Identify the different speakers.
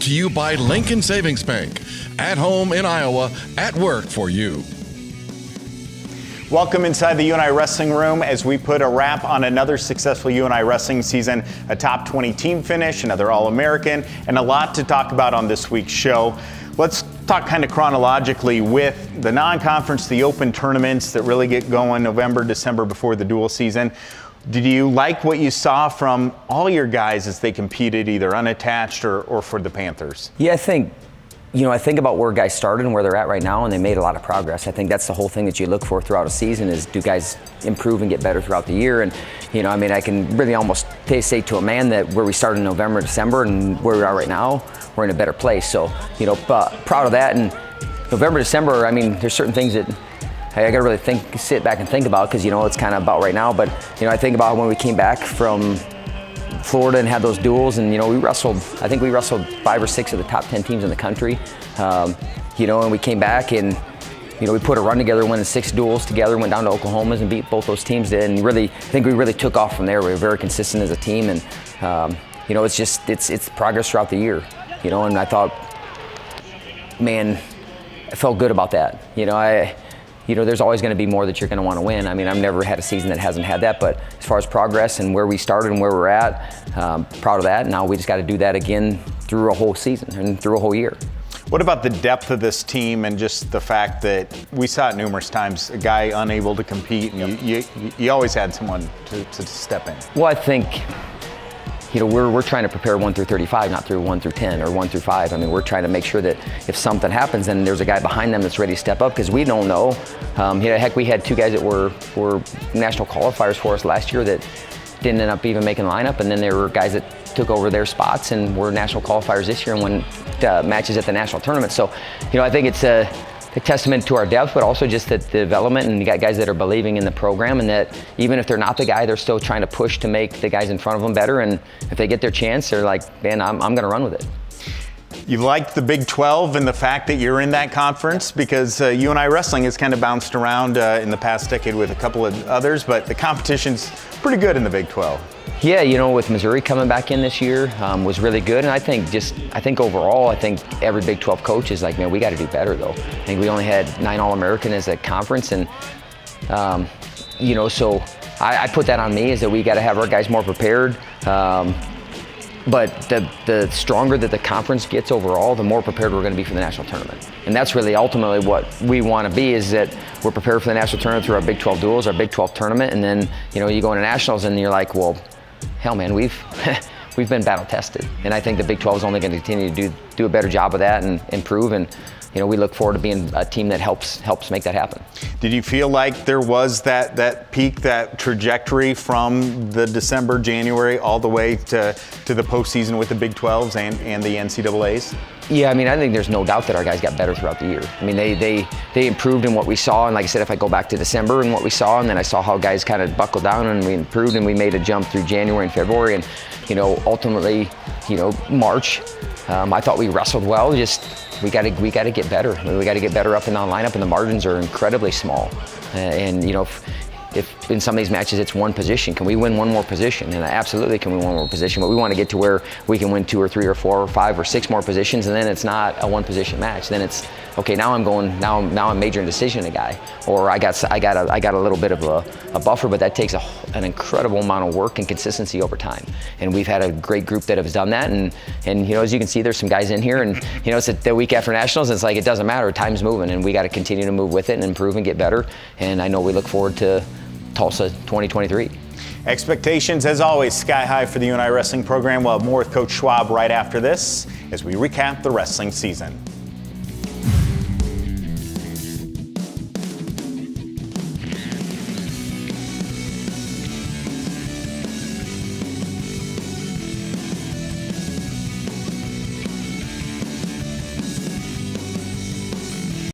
Speaker 1: to you by Lincoln Savings Bank. At home in Iowa, at work for you.
Speaker 2: Welcome inside the UNI Wrestling room as we put a wrap on another successful UNI Wrestling season, a top 20 team finish, another All-American, and a lot to talk about on this week's show. Let's talk kind of chronologically with the non-conference, the open tournaments that really get going November, December before the dual season. Did you like what you saw from all your guys as they competed either unattached or for the Panthers?
Speaker 3: Yeah, I think about where guys started and where they're at right now, and they made a lot of progress. I think that's the whole thing that you look for throughout a season is do guys improve and get better throughout the year? And, I can really almost say to a man that where we started in November, December, and where we are right now, we're in a better place. So, proud of that. And November, December, there's certain things that I got to really sit back and think about because, it's kind of about right now. But, I think about when we came back from Florida and had those duels, and we wrestled 5 or 6 of the top 10 teams in the country, and we came back and we put a run together, winning 6 duels together, went down to Oklahoma's and beat both those teams, and really I think we really took off from there. We were very consistent as a team, and it's progress throughout the year, and I thought, man, I felt good about that. There's always going to be more that you're going to want to win. I've never had a season that hasn't had that, but as far as progress and where we started and where we're at, proud of that. Now we just got to do that again through a whole season and through a whole year.
Speaker 2: What about the depth of this team and just the fact that we saw it numerous times, a guy unable to compete, and you always had someone to step in?
Speaker 3: Well, I think we're trying to prepare 1 through 35, not through 1 through 10 or 1 through 5. We're trying to make sure that if something happens, then there's a guy behind them that's ready to step up because we don't know. Heck, we had 2 guys that were national qualifiers for us last year that didn't end up even making the lineup, and then there were guys that took over their spots and were national qualifiers this year and won matches at the national tournament. So, I think it's a testament to our depth, but also just the development, and you got guys that are believing in the program, and that even if they're not the guy, they're still trying to push to make the guys in front of them better, and if they get their chance, they're like, man, I'm going to run with it.
Speaker 2: You liked the Big 12 and the fact that you're in that conference because UNI Wrestling has kind of bounced around in the past decade with a couple of others, but the competition's pretty good in the Big 12.
Speaker 3: Yeah, with Missouri coming back in this year was really good, and I think overall, every Big 12 coach is like, man, we got to do better though. I think we only had 9 All-American as a conference, and so I put that on me is that we got to have our guys more prepared. But the stronger that the conference gets overall, the more prepared we're going to be for the national tournament. And that's really ultimately what we want to be, is that we're prepared for the national tournament through our Big 12 duels, our Big 12 tournament, and then you go into nationals and you're like, well, hell, man, we've been battle tested. And I think the Big 12 is only going to continue to do a better job of that and improve. And we look forward to being a team that helps make that happen.
Speaker 2: Did you feel like there was that peak, that trajectory from the December, January, all the way to the postseason with the Big 12s and the NCAAs?
Speaker 3: Yeah, I think there's no doubt that our guys got better throughout the year. They improved in what we saw, and like I said, if I go back to December and what we saw, and then I saw how guys kind of buckled down and we improved and we made a jump through January and February, and ultimately, March, I thought we wrestled well. We got to get better. We got to get better up and down lineup, and the margins are incredibly small. If in some of these matches it's one position, can we win one more position? And absolutely can we win one more position, but we want to get to where we can win 2 or 3 or 4 or 5 or 6 more positions, and then it's not a one position match. Then it's okay. Now I'm majoring decision a guy, or I got a little bit of a buffer, but that takes an incredible amount of work and consistency over time. And we've had a great group that has done that. And as you can see, there's some guys in here, and it's the week after nationals. It's like it doesn't matter. Time's moving, and we got to continue to move with it and improve and get better. And I know we look forward to Tulsa 2023.
Speaker 2: Expectations, as always, sky high for the UNI Wrestling program. We'll have more with Coach Schwab right after this as we recap the wrestling season.